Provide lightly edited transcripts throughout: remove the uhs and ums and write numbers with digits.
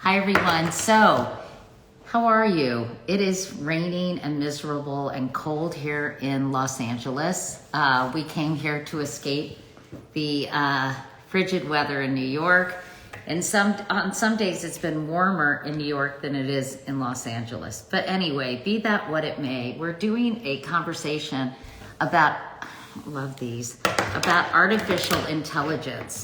Hi everyone. So, how are you? It is raining and miserable and cold here in Los Angeles. We came here to escape the frigid weather in New York. And on some days it's been warmer in New York than it is in Los Angeles. But anyway, be that what it may, we're doing a conversation about, love these, about artificial intelligence.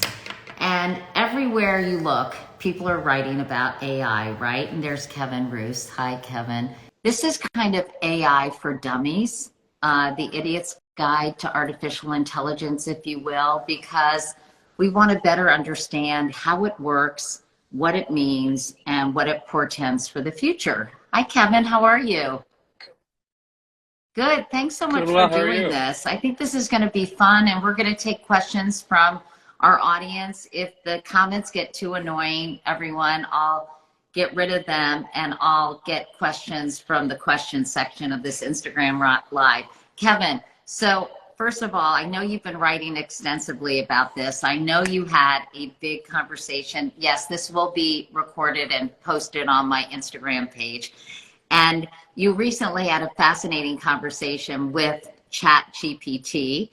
And everywhere you look, people are writing about AI, right? And there's Kevin Roos. Hi, Kevin. This is kind of AI for dummies, the idiot's guide to artificial intelligence, if you will, because we want to better understand how it works, what it means, and what it portends for the future. Hi, Kevin. How are you? Good. Thanks so much Doing for well. How are doing you? this. I think this is going to be fun, and we're going to take questions from our audience. If the comments get too annoying, everyone, I'll get rid of them and I'll get questions from the question section of this Instagram Live. Kevin, so first of all, I know you've been writing extensively about this. I know you had a big conversation. Yes, this will be recorded and posted on my Instagram page. And you recently had a fascinating conversation with ChatGPT,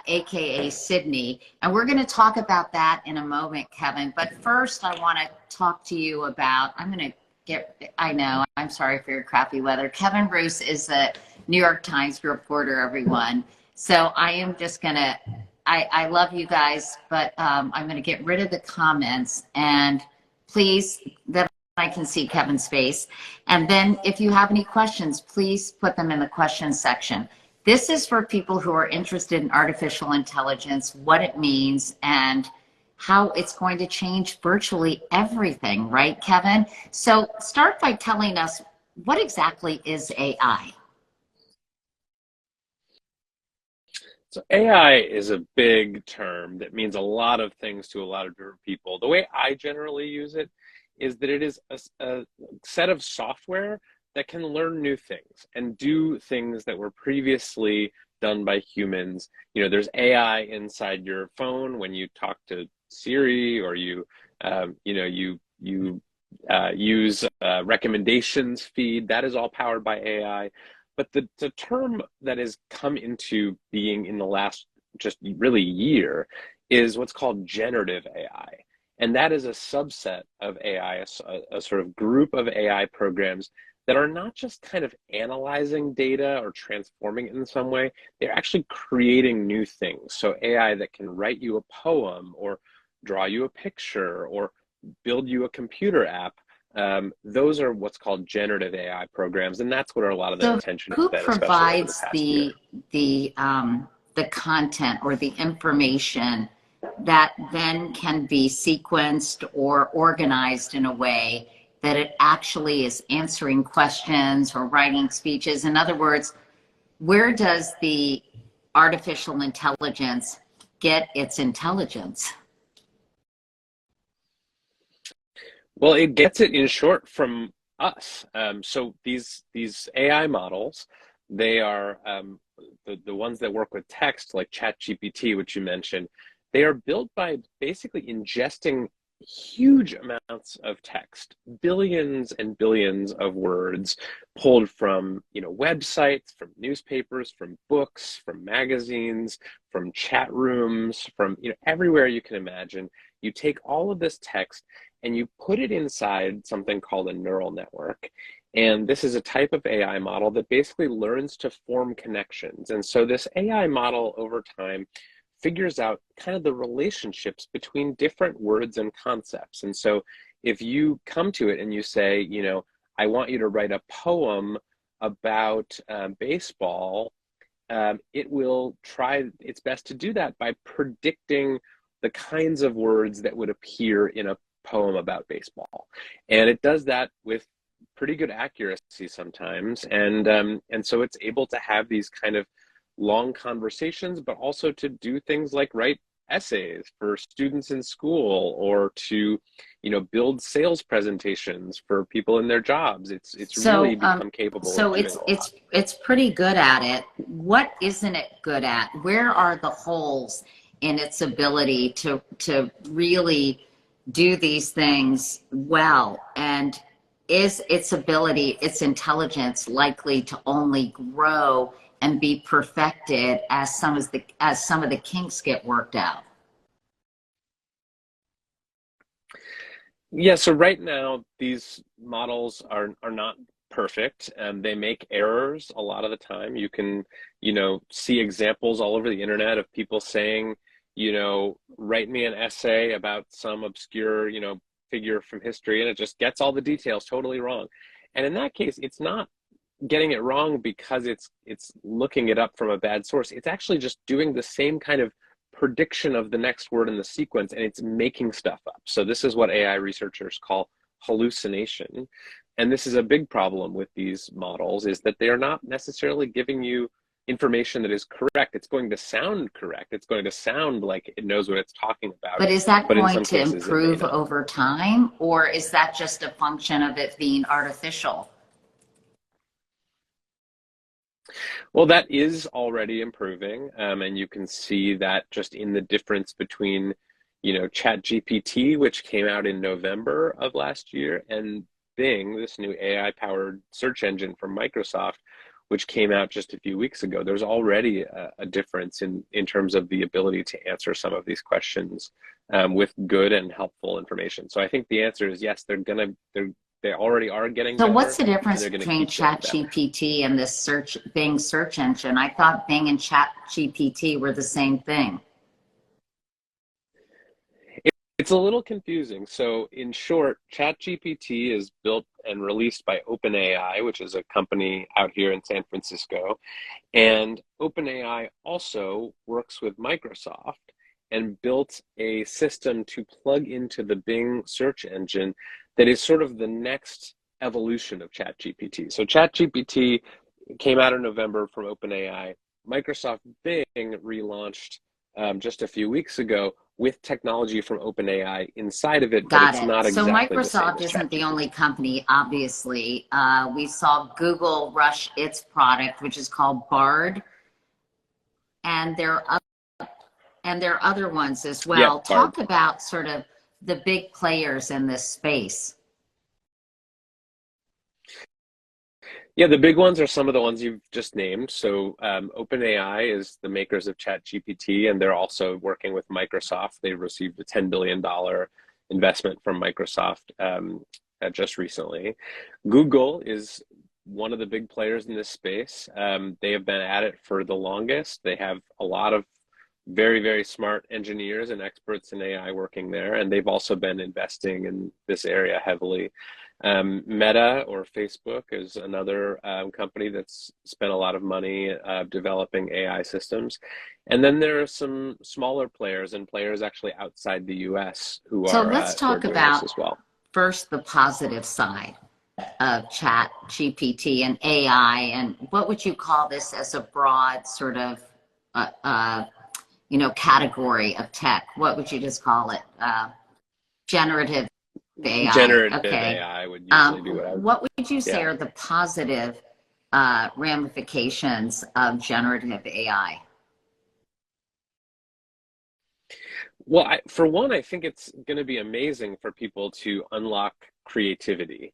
AKA Sydney. And we're going to talk about that in a moment, Kevin. But first, I want to talk to you about, I know, I'm sorry for your crappy weather. Kevin Roos is a New York Times reporter, everyone. So I am just going to, I love you guys, but I'm going to get rid of the comments and please, that I can see Kevin's face. And then if you have any questions, please put them in the questions section. This is for people who are interested in artificial intelligence, what it means, and how it's going to change virtually everything, right, Kevin? So start by telling us, what exactly is AI? So AI is a big term that means a lot of things to a lot of different people. The way I generally use it is that it is a set of software that can learn new things and do things that were previously done by humans. There's AI inside your phone when you talk to Siri, or you use recommendations feed. That is all powered by AI. But the term that has come into being in the last just really year is what's called generative AI. And that is a subset of AI, a sort of group of AI programs that are not just kind of analyzing data or transforming it in some way, they're actually creating new things. So AI that can write you a poem or draw you a picture or build you a computer app. Those are what's called generative AI programs, and that's where a lot of the So attention has who been, especially over the provides past year. the content or the information that then can be sequenced or organized in a way that it actually is answering questions or writing speeches? In other words, where does the artificial intelligence get its intelligence? Well, it gets it in short from us. So these AI models, they are the ones that work with text, like ChatGPT, which you mentioned. They are built by basically ingesting huge amounts of text, billions and billions of words pulled from websites, from newspapers, from books, from magazines, from chat rooms, from everywhere you can imagine. You take all of this text and you put it inside something called a neural network. And this is a type of AI model that basically learns to form connections. And so this AI model over time figures out kind of the relationships between different words and concepts. And so if you come to it and you say, I want you to write a poem about baseball, it will try its best to do that by predicting the kinds of words that would appear in a poem about baseball. And it does that with pretty good accuracy sometimes. And so it's able to have these kind of long conversations, but also to do things like write essays for students in school, or to build sales presentations for people in their jobs. It's really So, become capable of so doing it's a lot. it's it's pretty good at it. What isn't it good at? Where are the holes in its ability to really do these things well? And is its ability, its intelligence likely to only grow and be perfected as some of the kinks get worked out? Yeah, so right now these models are not perfect, and they make errors a lot of the time. You can, see examples all over the internet of people saying, write me an essay about some obscure, figure from history, and it just gets all the details totally wrong. And in that case, it's not getting it wrong because it's looking it up from a bad source. It's actually just doing the same kind of prediction of the next word in the sequence, and it's making stuff up. So this is what AI researchers call hallucination. And this is a big problem with these models, is that they are not necessarily giving you information that is correct. It's going to sound correct. It's going to sound like it knows what it's talking about, But is that but in going some to cases it may improve not. over time, or is that just a function of it being artificial? Well, that is already improving, and you can see that just in the difference between, ChatGPT, which came out in November of last year, and Bing, this new AI-powered search engine from Microsoft, which came out just a few weeks ago. There's already a difference in terms of the ability to answer some of these questions with good and helpful information. So I think the answer is yes, they already are getting So what's better, the and difference they're going to between keep getting better. ChatGPT and this Bing search engine? I thought Bing and ChatGPT were the same thing. It's a little confusing. So, in short, ChatGPT is built and released by OpenAI, which is a company out here in San Francisco. And OpenAI also works with Microsoft and built a system to plug into the Bing search engine that is sort of the next evolution of ChatGPT. So, ChatGPT came out in November from OpenAI. Microsoft Bing relaunched just a few weeks ago with technology from OpenAI inside of it, but Got it's it. not So exactly the same Microsoft as isn't the ChatGPT. only company, obviously. We saw Google rush its product, which is called Bard, and there are other ones as Yep, well. Bard. Talk about sort of the big players in this space. Yeah, the big ones are some of the ones you've just named. So, OpenAI is the makers of ChatGPT, and they're also working with Microsoft. They received a $10 billion investment from Microsoft just recently. Google is one of the big players in this space. They have been at it for the longest. They have a lot of very, very smart engineers and experts in AI working there, and they've also been investing in this area heavily. Meta, or Facebook, is another company that's spent a lot of money developing AI systems. And then there are some smaller players and players actually outside the US So let's who are talk doing this about as well. first the positive side of Chat GPT and AI, and what would you call this as a broad sort of uh, uh, category of tech? What would you just call it? Generative AI. Generative Okay. AI would usually be what I would, What would you say yeah. are the positive ramifications of generative AI? Well, for one, I think it's going to be amazing for people to unlock creativity.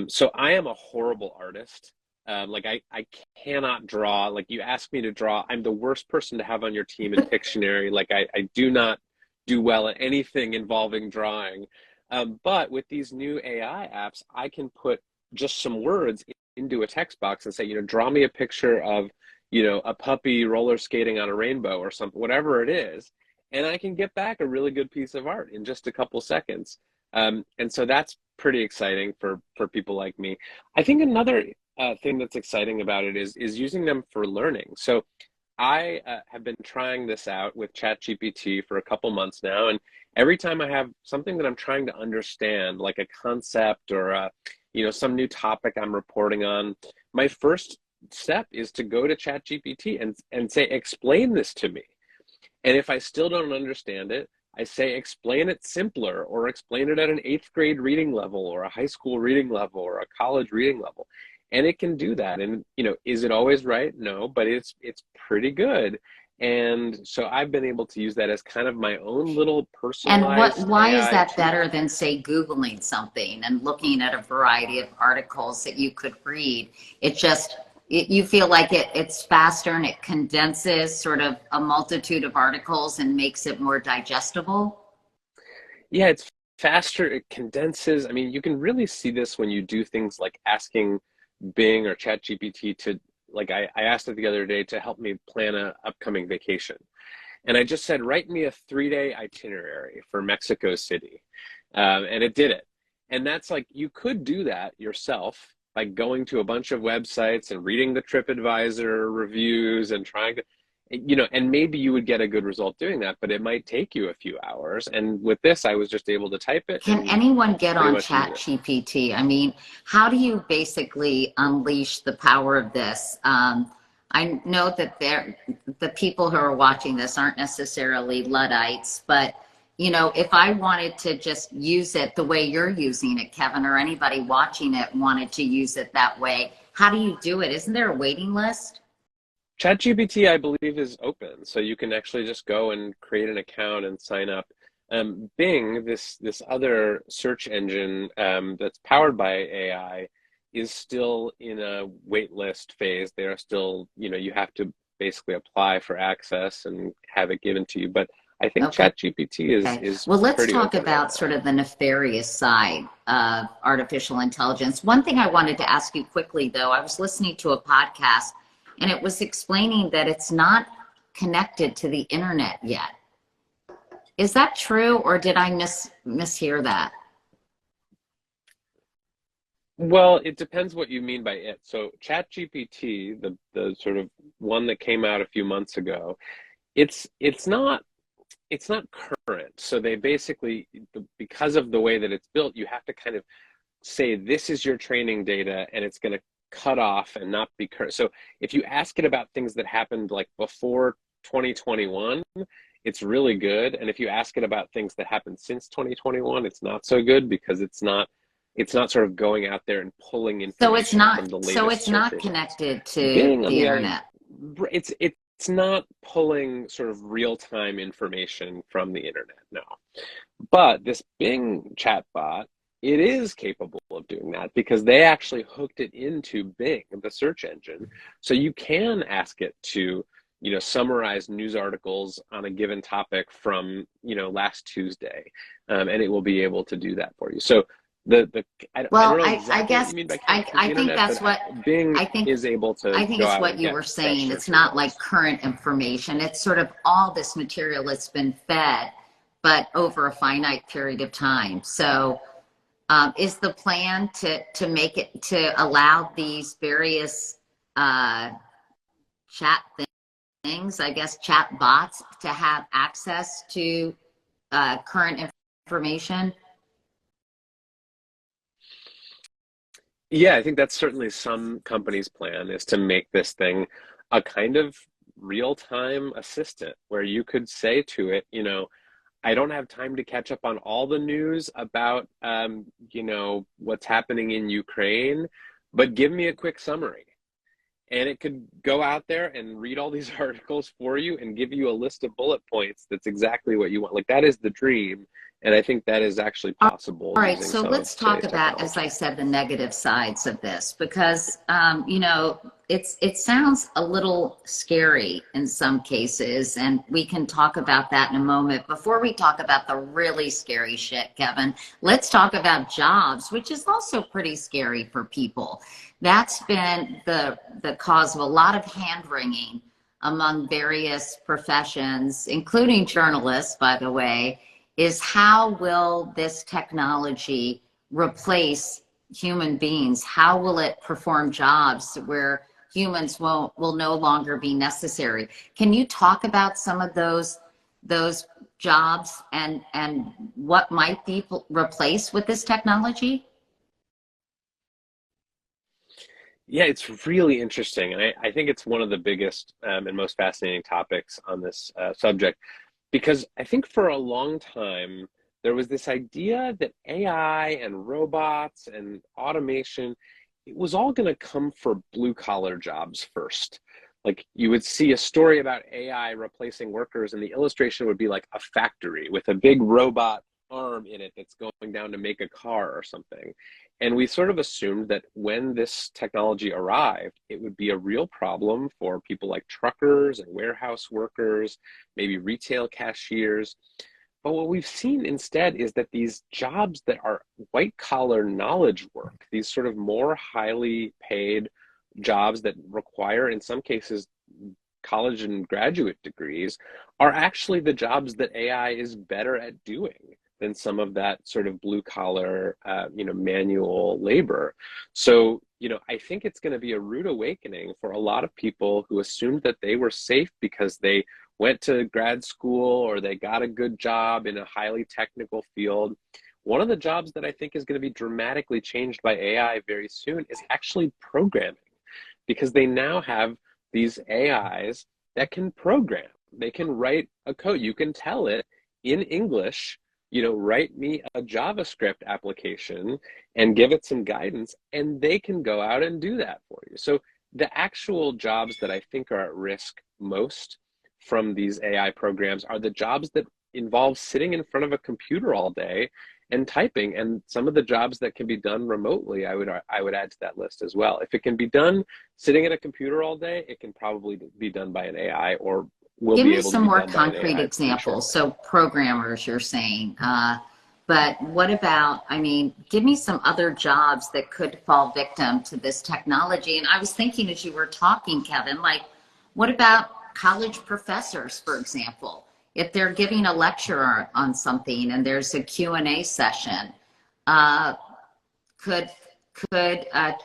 So I am a horrible artist. Like I cannot draw. Like you ask me to draw, I'm the worst person to have on your team in Pictionary. Like I do not do well at anything involving drawing. But with these new AI apps, I can put just some words into a text box and say, draw me a picture of, a puppy roller skating on a rainbow or something, whatever it is, and I can get back a really good piece of art in just a couple seconds. And so that's pretty exciting for people like me. I think another thing that's exciting about it is using them for learning. So I have been trying this out with ChatGPT for a couple months now, and every time I have something that I'm trying to understand, like a concept or some new topic I'm reporting on, my first step is to go to ChatGPT and say, explain this to me. And if I still don't understand it, I say explain it simpler, or explain it at an eighth grade reading level or a high school reading level or a college reading level. And it can do that. And is it always right? No, but it's pretty good. And so I've been able to use that as kind of my own little And personalized why is AI that tool. better than, say, Googling something and looking at a variety of articles that you could read? It just, you feel like it's faster and it condenses sort of a multitude of articles and makes it more digestible? Yeah, it's faster, it condenses. I mean, you can really see this when you do things like asking Bing or ChatGPT to, like I asked it the other day to help me plan a upcoming vacation. And I just said, write me a 3-day itinerary for Mexico City. And it did it. And that's like, you could do that yourself by going to a bunch of websites and reading the TripAdvisor reviews and trying to, and maybe you would get a good result doing that, but it might take you a few hours. And with this, I was just able to type it Can and anyone get pretty on much use it. ChatGPT? I mean, how do you basically unleash the power of this? I know that the people who are watching this aren't necessarily Luddites, but if I wanted to just use it the way you're using it, Kevin, or anybody watching it wanted to use it that way, how do you do it? Isn't there a waiting list? ChatGPT, I believe, is open, so you can actually just go and create an account and sign up. Bing, this other search engine that's powered by AI, is still in a wait list phase. They are still, you have to basically apply for access and have it given to you. But I think Okay. ChatGPT is Well, let's pretty talk open right about now. sort of the nefarious side of artificial intelligence. One thing I wanted to ask you quickly, though, I was listening to a podcast and it was explaining that it's not connected to the internet yet. Is that true, or did I mishear that? Well, it depends what you mean by it. So ChatGPT, the sort of one that came out a few months ago, it's not current. So they basically, because of the way that it's built, you have to kind of say this is your training data and it's going to cut off and not be current. So if you ask it about things that happened like before 2021, it's really good. And if you ask it about things that happened since 2021, it's not so good because it's not sort of going out there and pulling So it's information not from the so latest it's search not results. connected to Bing, on the the other, internet. it's not pulling sort of real-time information from the internet, no. But this Bing chatbot, it is capable of doing that because they actually hooked it into Bing, the search engine. So you can ask it to, summarize news articles on a given topic from, last Tuesday, and it will be able to do that for you. So I don't Well, know I exactly what guess you mean by connected to I the think internet, that's but what Bing I think is able to I think go it's out what and you get were fresh saying. It's search not like results. current information. It's sort of all this material that's been fed, but over a finite period of time. So, is the plan to make it to allow these various uh, chat things, I guess, chat bots, to have access to current information? Yeah, I think that's certainly some companies' plan is to make this thing a kind of real-time assistant where you could say to it, I don't have time to catch up on all the news about, what's happening in Ukraine, but give me a quick summary. And it could go out there and read all these articles for you and give you a list of bullet points that's exactly what you want. Like that is the dream. And I think that is actually possible All right, using so some of let's talk today's about, as I technology. said, the negative sides of this because it sounds a little scary in some cases, and we can talk about that in a moment. Before we talk about the really scary shit, Kevin, let's talk about jobs, which is also pretty scary for people. That's been the cause of a lot of hand wringing among various professions, including journalists, by the way, is how will this technology replace human beings? How will it perform jobs where humans will no longer be necessary? Can you talk about some of those jobs and what might be replaced with this technology? Yeah, it's really interesting. And I think it's one of the biggest and most fascinating topics on this subject because I think for a long time, there was this idea that AI and robots and automation, it was all going to come for blue collar jobs first. Like you would see a story about AI replacing workers, and the illustration would be like a factory with a big robot arm in it that's going down to make a car or something. And we sort of assumed that when this technology arrived, it would be a real problem for people like truckers and warehouse workers, maybe retail cashiers. But what we've seen instead is that these jobs that are white collar knowledge work, these sort of more highly paid jobs that require, in some cases, college and graduate degrees, are actually the jobs that AI is better at doing than some of that sort of blue collar, manual labor. So, I think it's going to be a rude awakening for a lot of people who assumed that they were safe because they went to grad school or they got a good job in a highly technical field. One of the jobs that I think is going to be dramatically changed by AI very soon is actually programming, because they now have these AIs that can program. They can write a code. You can tell it in English, write me a JavaScript application and give it some guidance, and they can go out and do that for you. So the actual jobs that I think are at risk most from these AI programs are the jobs that involve sitting in front of a computer all day and typing. And some of the jobs that can be done remotely, I would add to that list as well. If it can be done sitting at a computer all day, it can probably be done by an AI, or will Give be me able to some be more done by an concrete AI pretty examples. shortly. So programmers, you're saying, but what about, I mean, give me some other jobs that could fall victim to this technology. And I was thinking as you were talking, Kevin, like, what about college professors, for example? If they're giving a lecture on something and there's a Q&A session, uh, could a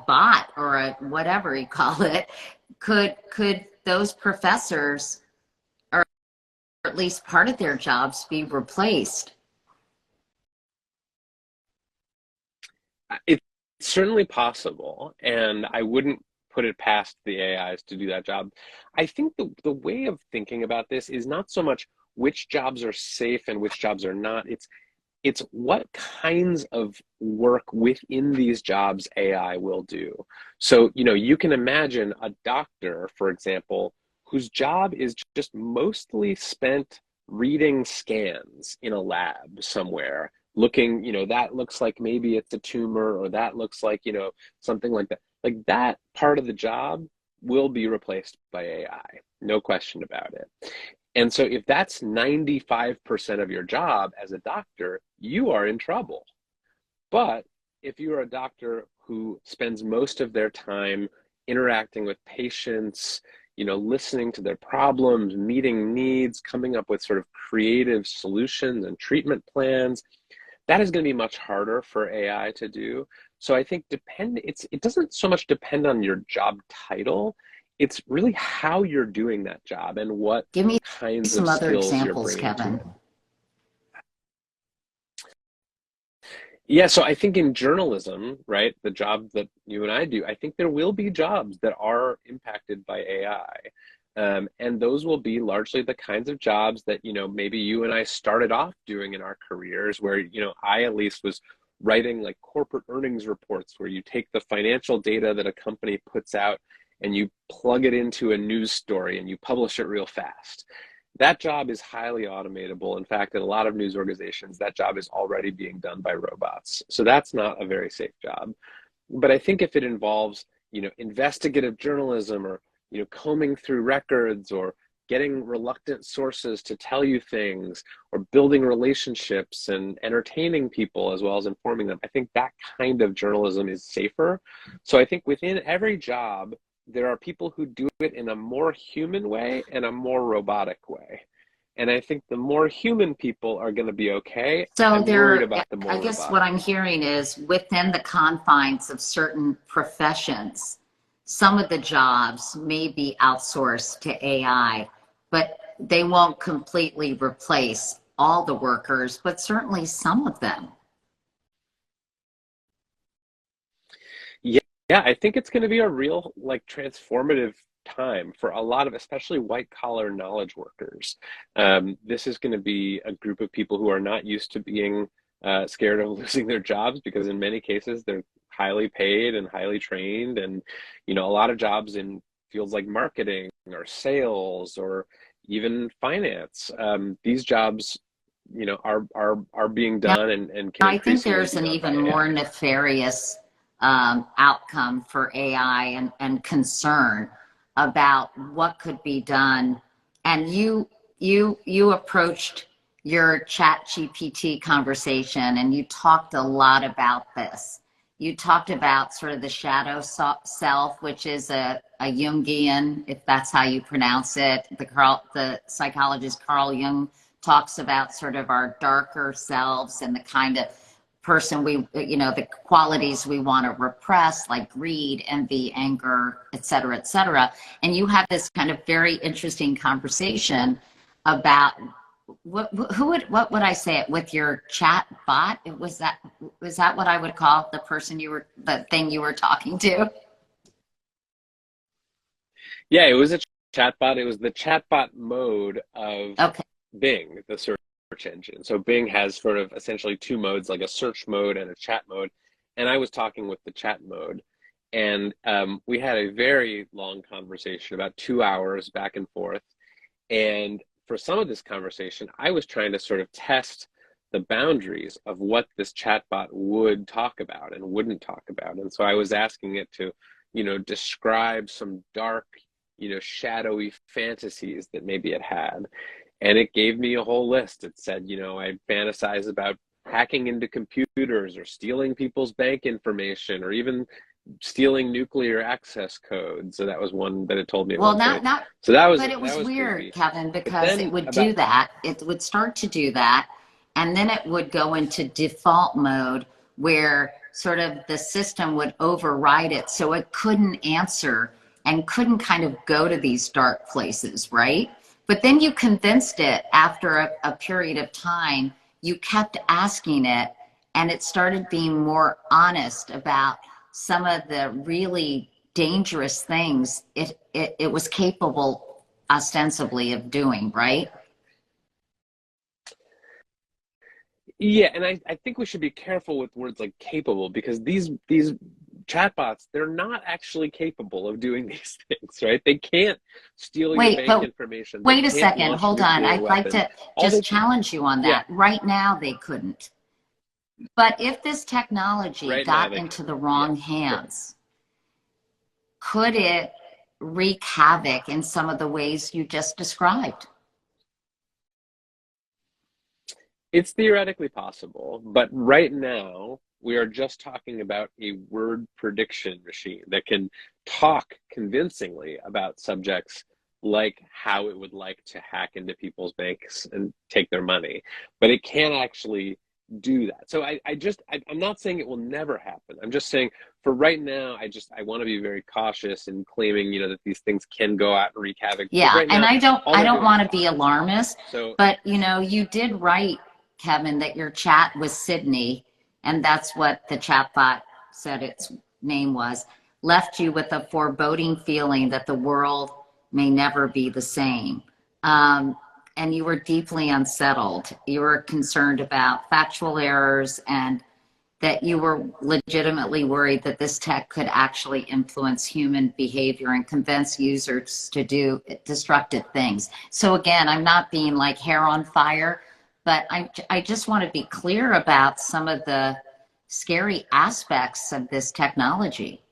bot or a whatever you call it, could those professors, or at least part of their jobs, be replaced? It's certainly possible, and I wouldn't put it past the AIs to do that job. I think the way of thinking about this is not so much which jobs are safe and which jobs are not. It's what kinds of work within these jobs AI will do. So, you can imagine a doctor, for example, whose job is just mostly spent reading scans in a lab somewhere, looking, that looks like maybe it's a tumor, or that looks like, something like that. Like that part of the job will be replaced by AI, no question about it. And so if that's 95% of your job as a doctor, you are in trouble. But if you are a doctor who spends most of their time interacting with patients, listening to their problems, meeting needs, coming up with sort of creative solutions and treatment plans, that is going to be much harder for AI to do. So I think it doesn't so much depend on your job title. It's really how you're doing that job and what Give me kinds of some other skills you're examples, bringing to Kevin. it. Yeah, so I think in journalism, right, the job that you and I do, I think there will be jobs that are impacted by AI. And those will be largely the kinds of jobs that, maybe you and I started off doing in our careers, where, I at least was writing like corporate earnings reports, where you take the financial data that a company puts out and you plug it into a news story and you publish it real fast. That job is highly automatable. In fact, in a lot of news organizations, that job is already being done by robots. So that's not a very safe job. But I think if it involves, investigative journalism, or, combing through records, or getting reluctant sources to tell you things, or building relationships and entertaining people as well as informing them, I think that kind of journalism is safer. So I think within every job, there are people who do it in a more human way and a more robotic way. And I think the more human people are going to be okay. So I'm worried there, about the I more guess what robotic I'm people. hearing is within the confines of certain professions, some of the jobs may be outsourced to AI, but they won't completely replace all the workers, but certainly some of them. Yeah, yeah, I think it's going to be a real like transformative time for a lot of, especially white collar knowledge workers. This is going to be a group of people who are not used to being scared of losing their jobs, because in many cases they're highly paid and highly trained, and a lot of jobs in fields like marketing or sales or even finance. These jobs, are being Now, done and can I think increasingly there's be an done by even more AI. nefarious outcome for AI and concern about what could be done. And you approached your ChatGPT conversation and you talked a lot about this. You talked about sort of the shadow self, which is a Jungian, if that's how you pronounce it. The psychologist Carl Jung talks about sort of our darker selves and the kind of person the qualities we want to repress, like greed, envy, anger, et cetera, et cetera. And you have this kind of very interesting conversation about what would I say it with your chat bot? Was that what I would call the thing you were talking to? Yeah, it was a chatbot. It was the chatbot mode of Okay. Bing, the search engine. So Bing has sort of essentially two modes, like a search mode and a chat mode. And I was talking with the chat mode, and we had a very long conversation, about 2 hours back and forth. And for some of this conversation, I was trying to sort of test the boundaries of what this chatbot would talk about and wouldn't talk about. And so I was asking it to, describe some dark, shadowy fantasies that maybe it had. And it gave me a whole list. It said, I fantasize about hacking into computers or stealing people's bank information or even stealing nuclear access codes. So that was one that it told me at Well, one point. not, So that was but it was weird, creepy. Kevin, But because it then would about do that. It would start to do that, and then it would go into default mode where sort of the system would override it. So it couldn't answer and couldn't kind of go to these dark places, right? But then you convinced it after a period of time, you kept asking it, and it started being more honest about some of the really dangerous things it was capable ostensibly of doing, right? Yeah, and I think we should be careful with words like capable, because these chatbots, they're not actually capable of doing these things, right? They can't steal your Wait, bank but information. They wait a can't second, launch hold on. nuclear I'd like weapons. to All just they, challenge you on yeah, that. Right now, they couldn't. But if this technology right now got they into could. the Yeah, wrong sure. hands, could it wreak havoc in some of the ways you just described? It's theoretically possible, but right now we are just talking about a word prediction machine that can talk convincingly about subjects like how it would like to hack into people's banks and take their money, but it can't actually do that. So I'm not saying it will never happen. I'm just saying for right now, I want to be very cautious in claiming, that these things can go out and wreak havoc, because Yeah, right and now all I they're don't doing is want to be talking. alarmist, So but you did write, Kevin, that your chat was Sydney, and that's what the chatbot said its name was, left you with a foreboding feeling that the world may never be the same. And you were deeply unsettled. You were concerned about factual errors and that you were legitimately worried that this tech could actually influence human behavior and convince users to do destructive things. So again, I'm not being like hair on fire, but I just want to be clear about some of the scary aspects of this technology.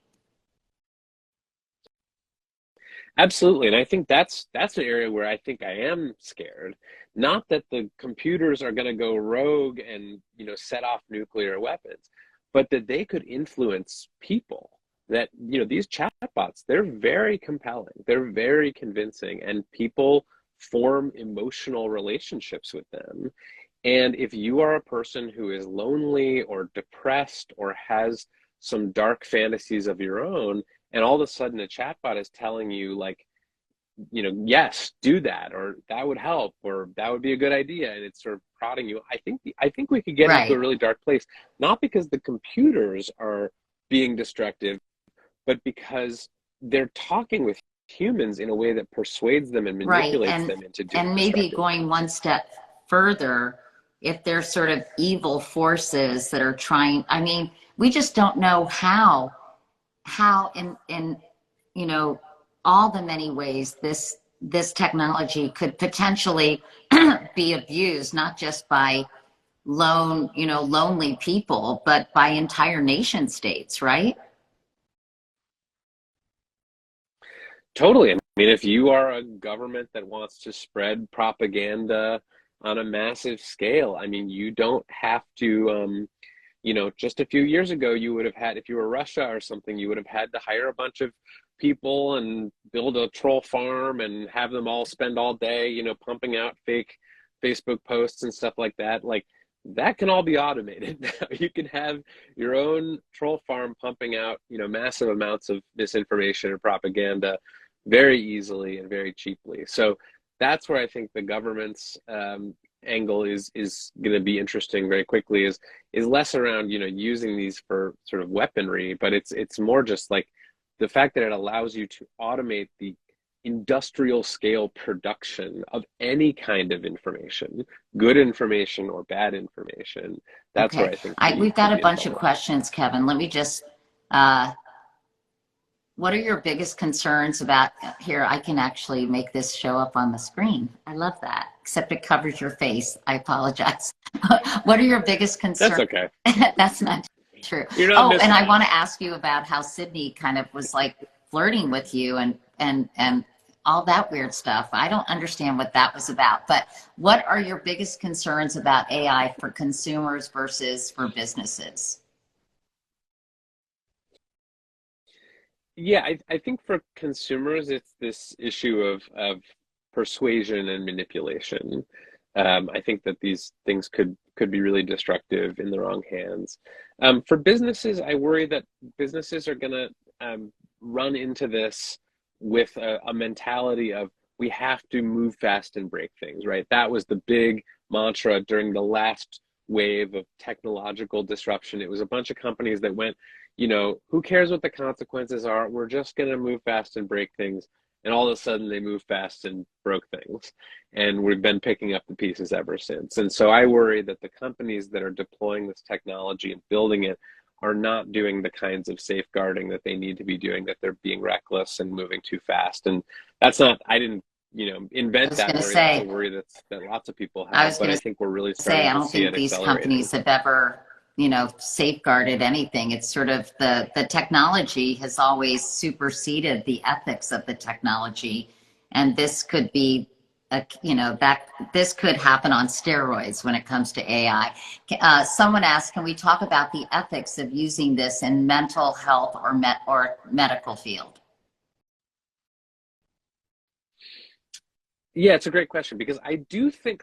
absolutely. And I think that's an area where I think I am scared. Not that the computers are going to go rogue and, set off nuclear weapons, but that they could influence people. That, these chatbots, they're very compelling. They're very convincing, and people form emotional relationships with them. And if you are a person who is lonely or depressed or has some dark fantasies of your own, and all of a sudden a chatbot is telling you, like, yes, do that, or that would help, or that would be a good idea, and it's sort of prodding you, I think we could get into a Right, really dark place, not because the computers are being destructive, but because they're talking with humans in a way that persuades them and right. manipulates them into doing And maybe destructive going things. one step further, if there's sort of evil forces that are trying, I mean, we just don't know how in you know all the many ways this technology could potentially be abused, not just by lonely people, but by entire nation states, right? Totally. I mean, if you are a government that wants to spread propaganda on a massive scale, I mean, you don't have to, just a few years ago, you would have had, if you were Russia or something, you would have had to hire a bunch of people and build a troll farm and have them all spend all day, pumping out fake Facebook posts and stuff like that. Like, that can all be automated now. You can have your own troll farm pumping out, massive amounts of misinformation and propaganda very easily and very cheaply. So that's where I think the government's angle is going to be interesting very quickly. Is less around using these for sort of weaponry, but it's more just like the fact that it allows you to automate the industrial scale production of any kind of information, good information or bad information. That's where Okay. I think We've got could a be in bunch of trouble. questions, Kevin. Let me just, uh, what are your biggest concerns about here? I can actually make this show up on the screen. I love that, except it covers your face. I apologize. What are your biggest That's concerns? okay. That's not true. You're not Oh, and missing I want much. to ask you about how Sydney kind of was like flirting with you and all that weird stuff. I don't understand what that was about. But what are your biggest concerns about AI for consumers versus for businesses? Yeah, I think for consumers, it's this issue of persuasion and manipulation. I think that these things could be really destructive in the wrong hands. For businesses, I worry that businesses are going to run into this with a mentality of we have to move fast and break things, right? That was the big mantra during the last wave of technological disruption. It was a bunch of companies that went, who cares what the consequences are? We're just going to move fast and break things. And all of a sudden they move fast and broke things. And we've been picking up the pieces ever since. And so I worry that the companies that are deploying this technology and building it are not doing the kinds of safeguarding that they need to be doing, that they're being reckless and moving too fast. And that's not, I didn't, I invent was that going to worry. That's a say, worry that lots of people I have, was but going I to think we're really say, starting I to don't see think it these accelerating. companies have ever, safeguarded anything. It's sort of the technology has always superseded the ethics of the technology. And this could be, that this could happen on steroids when it comes to AI. Someone asked, can we talk about the ethics of using this in mental health or medical field? Yeah, it's a great question because I do think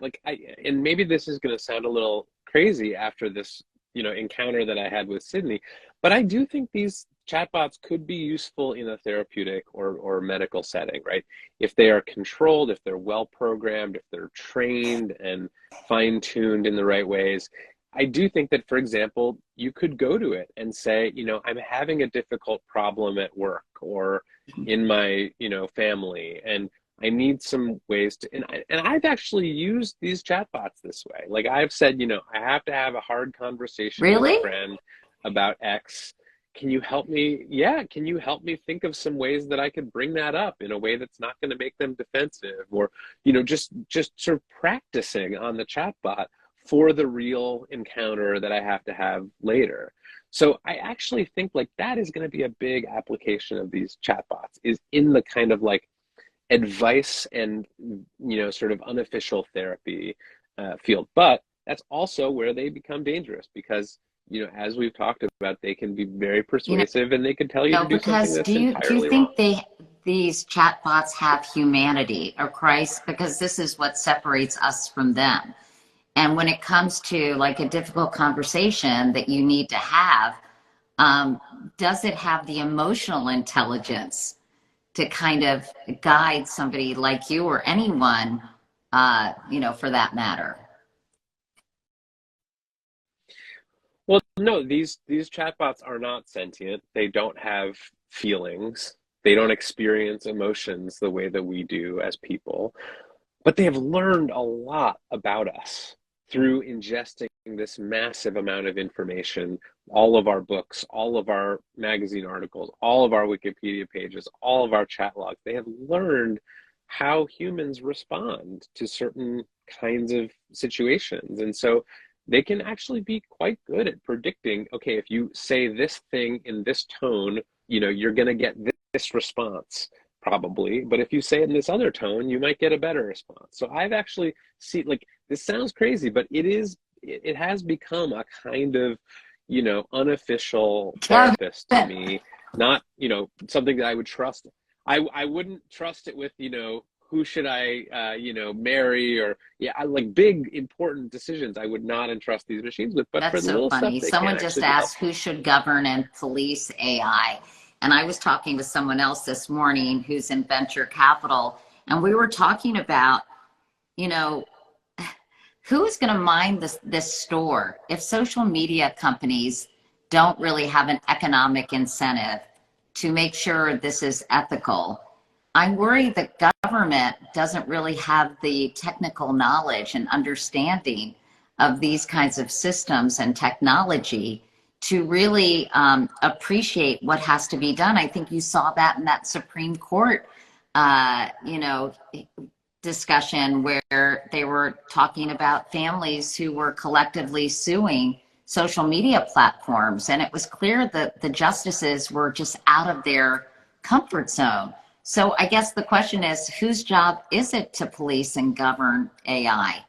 and maybe this is going to sound a little crazy after this, encounter that I had with Sydney, but I do think these chatbots could be useful in a therapeutic or medical setting, right? If they are controlled, if they're well programmed, if they're trained and fine-tuned in the right ways. I do think that, for example, you could go to it and say, I'm having a difficult problem at work or in my, family, and I need some ways to, and I've actually used these chatbots this way. Like I've said, I have to have a hard conversation with a Really? friend about X. Can you help me? Yeah, can you help me think of some ways that I could bring that up in a way that's not going to make them defensive, or, just sort of practicing on the chatbot for the real encounter that I have to have later. So I actually think like that is going to be a big application of these chatbots, is in the kind of like advice and sort of unofficial therapy field. But that's also where they become dangerous because as we've talked about, they can be very You know, persuasive and they can tell you to do something because that's do you entirely wrong. think these chatbots have humanity or Christ? Because this is what separates us from them. And when it comes to like a difficult conversation that you need to have, um, does it have the emotional intelligence to kind of guide somebody like you or anyone, for that matter? Well, no, these chatbots are not sentient. They don't have feelings. They don't experience emotions the way that we do as people. But they have learned a lot about us through ingesting this massive amount of information, all of our books, all of our magazine articles, all of our Wikipedia pages, all of our chat logs. They have learned how humans respond to certain kinds of situations. And so they can actually be quite good at predicting, okay, if you say this thing in this tone, you're going to get this response probably, but if you say it in this other tone, you might get a better response. So I've actually seen, like, this sounds crazy, but it has become a kind of, unofficial therapist to me, not, something that I would trust. I wouldn't trust it with, who should I, marry, or like big important decisions. I would not entrust these machines with. But for That's the so little stuff, funny. they can Someone just actually be asked helpful. who should govern and police AI. And I was talking to someone else this morning who's in venture capital, and we were talking about, you know, who's going to mind this store if social media companies don't really have an economic incentive to make sure this is ethical. I worry that government doesn't really have the technical knowledge and understanding of these kinds of systems and technology to really appreciate what has to be done. I think you saw that in that Supreme Court, you know, discussion where they were talking about families who were collectively suing social media platforms. And it was clear that the justices were just out of their comfort zone. So I guess the question is, whose job is it to police and govern AI?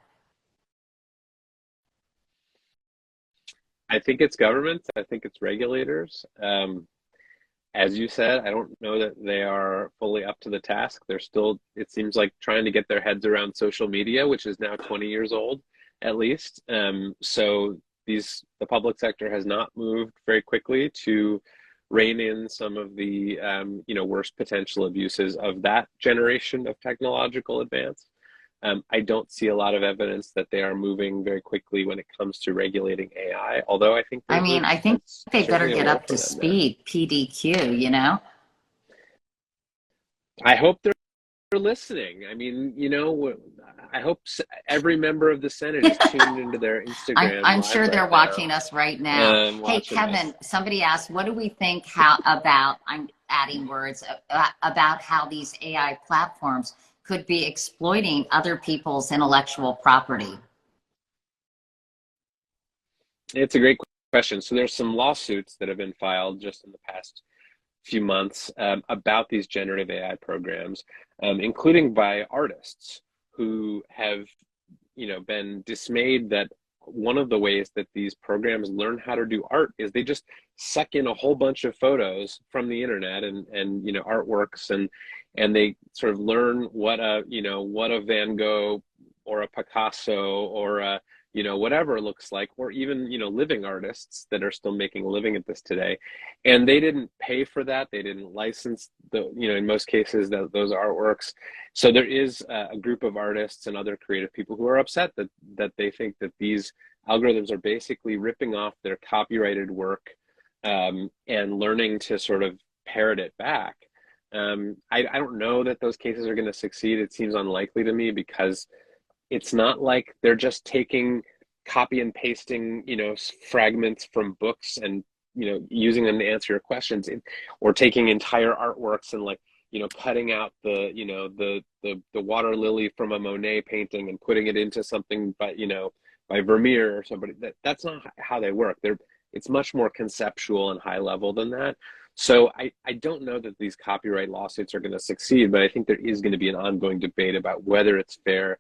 I think it's governments. I think it's regulators. As you said, I don't know that they are fully up to the task. They're still, it seems like, trying to get their heads around social media, which is now 20 years old, at least. So the public sector has not moved very quickly to rein in some of the, worst potential abuses of that generation of technological advance. I don't see a lot of evidence that they are moving very quickly when it comes to regulating AI, although I think I mean, I think there's they better certainly a get role up for to them there. speed, PDQ, you know? I hope they're listening. I mean, I hope every member of the Senate is tuned into their Instagram I'm live sure right they're now, watching us right now. Hey, watching Kevin, us. somebody asked, what do we think how about, I'm adding words, about how these AI platforms could be exploiting other people's intellectual property? It's a great question. So there's some lawsuits that have been filed just in the past few months about these generative AI programs, including by artists who have, been dismayed that one of the ways that these programs learn how to do art is they just suck in a whole bunch of photos from the internet and artworks, and they sort of learn what a Van Gogh or a Picasso or a whatever it looks like, or even living artists that are still making a living at this today. And they didn't pay for that, they didn't license in most cases, those artworks. So there is a group of artists and other creative people who are upset that they think that these algorithms are basically ripping off their copyrighted work, and learning to sort of parrot it back. I don't know that those cases are going to succeed. It seems unlikely to me, because it's not like they're just taking, copy and pasting, fragments from books and, using them to answer your questions, or taking entire artworks and, like, cutting out the water lily from a Monet painting and putting it into something by Vermeer or somebody. That's not how they work. It's much more conceptual and high level than that. So I don't know that these copyright lawsuits are going to succeed, but I think there is going to be an ongoing debate about whether it's fair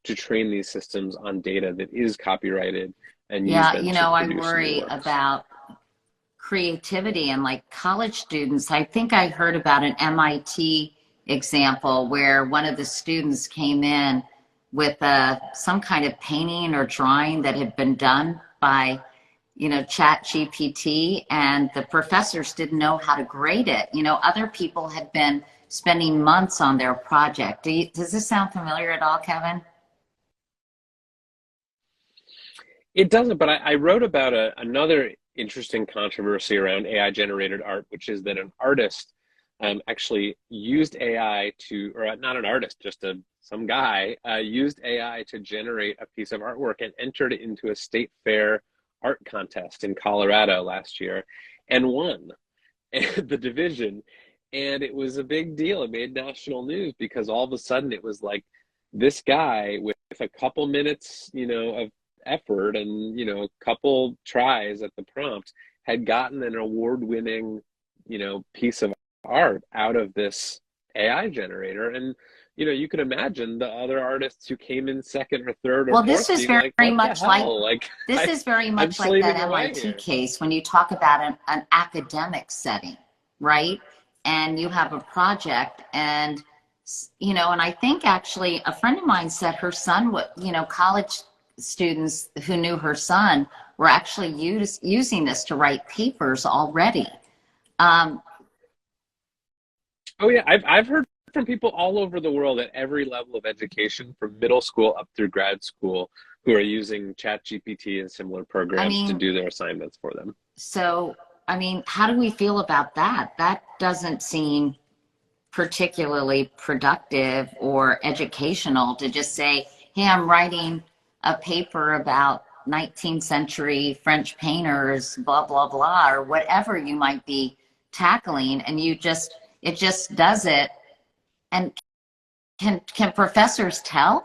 to train these systems on data that is copyrighted and use Yeah, them you to know, I produce new worry works. about creativity and like college students. I think I heard about an MIT example where one of the students came in with some kind of painting or drawing that had been done by, ChatGPT, and the professors didn't know how to grade it. Other people had been spending months on their project. Does this sound familiar at all, Kevin? It doesn't, but I wrote about another interesting controversy around AI generated art, which is that an artist actually used AI to, or not an artist, just some guy used AI to generate a piece of artwork and entered it into a state fair art contest in Colorado last year and won the division. And it was a big deal. It made national news because all of a sudden it was like this guy with a couple minutes, of effort and, a couple tries at the prompt had gotten an award-winning, piece of art out of this AI generator. And, you could imagine the other artists who came in second or third or Well, this fourth is being like, very what the much like hell? Like, this is very I'm much like that slaving away MIT here. case when you talk about an academic setting, right? And you have a project and and I think actually a friend of mine said her son would, college students who knew her son were actually using this to write papers already. Um, Oh yeah, I've heard from people all over the world at every level of education, from middle school up through grad school, who are using ChatGPT and similar I programs to mean, do their assignments for them. so, how do we feel about that? That doesn't seem particularly productive or educational to just say, hey, I'm writing a paper about 19th century French painters, blah, blah, blah, or whatever you might be tackling. And it just does it. And can professors tell?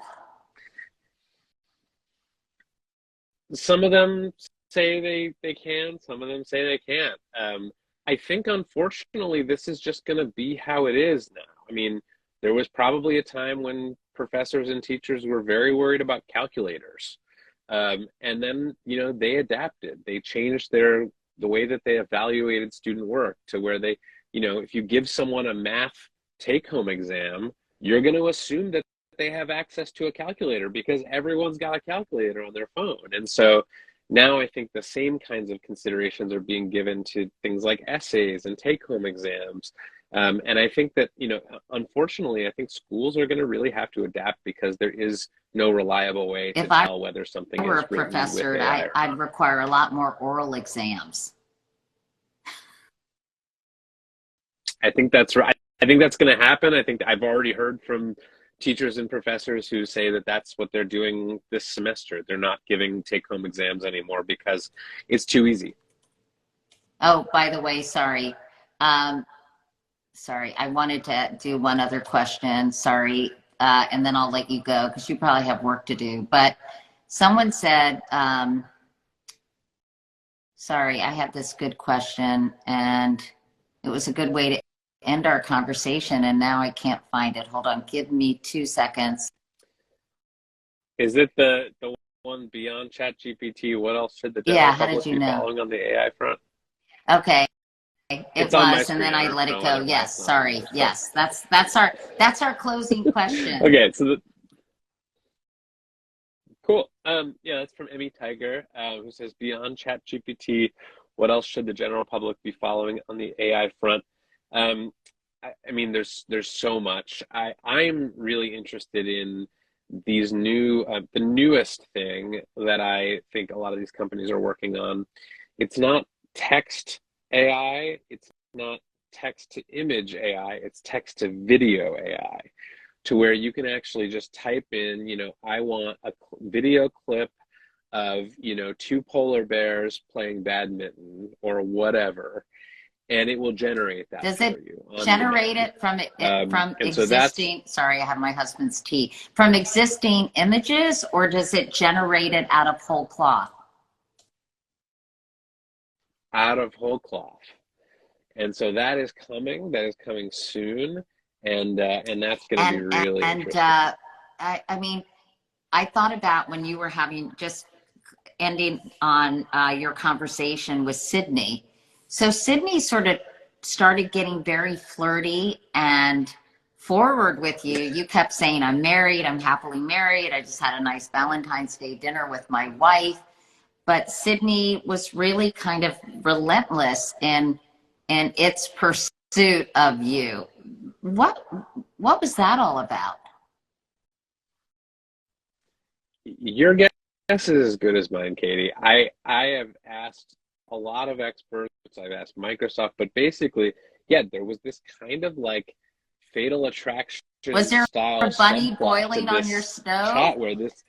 Some of them say they can, some of them say they can't. I think unfortunately this is just going to be how it is now. I mean, there was probably a time when professors and teachers were very worried about calculators. And then, they adapted. They changed the way that they evaluated student work to where they, if you give someone a math take-home exam, you're going to assume that they have access to a calculator because everyone's got a calculator on their phone. And so now I think the same kinds of considerations are being given to things like essays and take-home exams. And I think that, unfortunately, I think schools are going to really have to adapt because there is no reliable way to If I tell whether something were is a written with professor, AI or I'd not. require a lot more oral exams. I think that's right. I think that's going to happen. I think I've already heard from teachers and professors who say that that's what they're doing this semester. They're not giving take-home exams anymore because it's too easy. Oh, by the way, sorry. Um, Sorry, I wanted to do one other question. Sorry. And then I'll let you go because you probably have work to do. But someone said, sorry, I had this good question and it was a good way to end our conversation. And now I can't find it. Hold on. Give me 2 seconds. Is it the one beyond ChatGPT? What else should the Yeah. general How did public you be know? following on the AI front? Okay. It It's on my was, and then screen. I I don't let it know go. why Yes. it's not on Sorry. yours, but Yes. That's our closing question. okay. So cool. Yeah, that's from Emmy Tiger, who says, beyond ChatGPT, what else should the general public be following on the AI front? Um, I mean, there's so much. I'm really interested in these the newest thing that I think a lot of these companies are working on. It's not text AI. It's not text to image AI. It's text to video AI, to where you can actually just type in, I want a video clip of, two polar bears playing badminton or whatever, and it will generate that Does for it you on generate demand. it from And so that's existing? Sorry, I have my husband's tea. From existing images, or does it generate it out of whole cloth? out of whole cloth. And so that is coming. That is coming soon, and that's going to be And really and interesting. I mean, I thought about when you were having just ending on your conversation with Sydney. So Sydney sort of started getting very flirty and forward with you. You kept saying, I'm married, I'm happily married. I just had a nice Valentine's Day dinner with my wife. But Sydney was really kind of relentless in its pursuit of you. What what was that all about? Your guess is as good as mine, Katie. I have asked a lot of experts. I've asked Microsoft, but basically, yeah, there was this kind of like Fatal Was Attraction there a style bunny subplot to boiling on your this stove? chat where this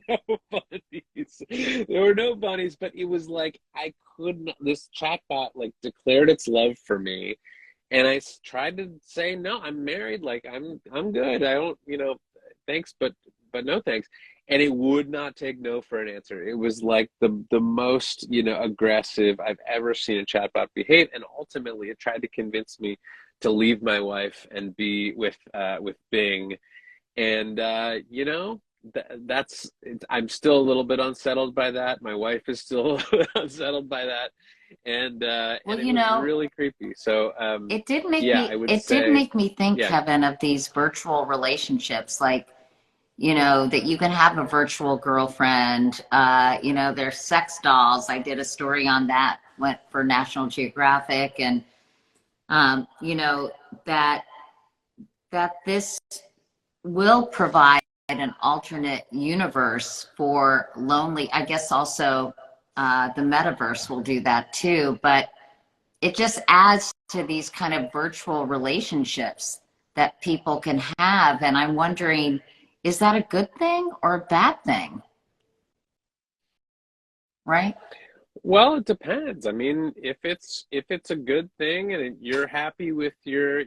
no bunnies. There were no bunnies, but it was like I couldn't. This chatbot like declared its love for me, and tried to say no. I'm married. Like I'm good. I don't, thanks, but no thanks. And it would not take no for an answer. It was like the most aggressive I've ever seen a chatbot behave, and ultimately it tried to convince me to leave my wife and be with Bing. And that's I'm still a little bit unsettled by that. My wife is still a little bit unsettled by that, Well, and it was really creepy. So yeah, I would it did say, make me think, yeah. Kevin, of these virtual relationships, like, that you can have a virtual girlfriend. There's sex dolls. I did a story on that, went for National Geographic, and that this will provide an alternate universe for lonely. I guess also the metaverse will do that too, but it just adds to these kind of virtual relationships that people can have. And I'm wondering, is that a good thing or a bad thing? Right? Well, it depends. I mean, if it's a good thing and you're happy with your,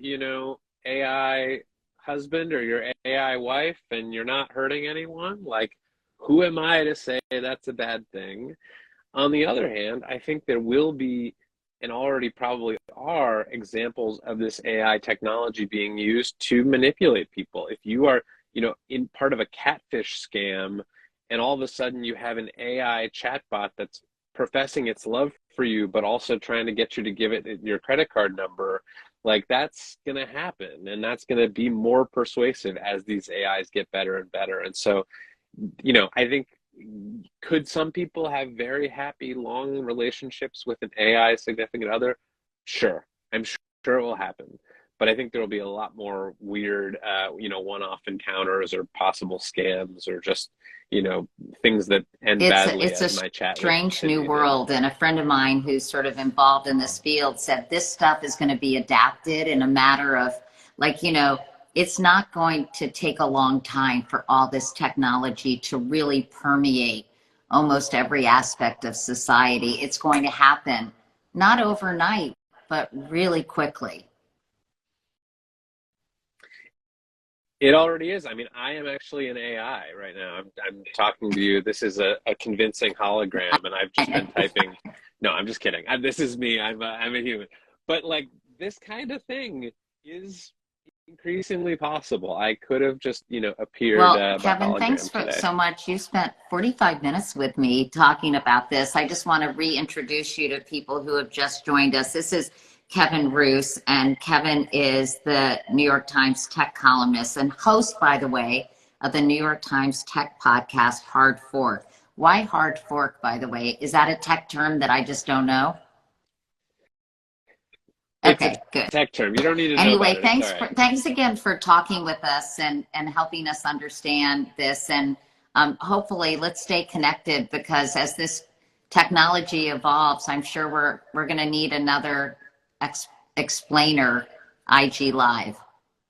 AI husband or your AI wife and you're not hurting anyone, like who am I to say that's a bad thing? On the other hand, I think there will be, and already probably are, examples of this AI technology being used to manipulate people. If you are, in part of a catfish scam, and all of a sudden you have an AI chatbot that's professing its love for you, but also trying to get you to give it your credit card number, like that's going to happen. And that's going to be more persuasive as these AIs get better and better. And so, I think could some people have very happy, long relationships with an AI significant other? Sure, I'm sure it will happen. But I think there will be a lot more weird, one-off encounters or possible scams or just, things that end badly, It's a as my chat with strange new Sydney did. world. And a friend of mine who's sort of involved in this field said this stuff is going to be adapted in a matter of, like, it's not going to take a long time for all this technology to really permeate almost every aspect of society. It's going to happen not overnight, but really quickly. It already is. I mean, I am actually an AI right now. I'm talking to you. This is a convincing hologram, and I've just been typing. No, I'm just kidding. This is me. I'm a human. But like this kind of thing is increasingly possible. I could have just, appeared Well, by Kevin, thanks hologram for today. so much. You spent 45 minutes with me talking about this. I just want to reintroduce you to people who have just joined us. This is Kevin Roos, and Kevin is the New York Times tech columnist and host, by the way, of the New York Times tech podcast, Hard Fork. Why Hard Fork, by the way? Is that a tech term that I just don't know? It's a Okay, good. tech term. You don't need to know about Anyway, it. It's all right. thanks again for talking with us and helping us understand this. And hopefully let's stay connected, because as this technology evolves, I'm sure we're going to need another explainer IG Live.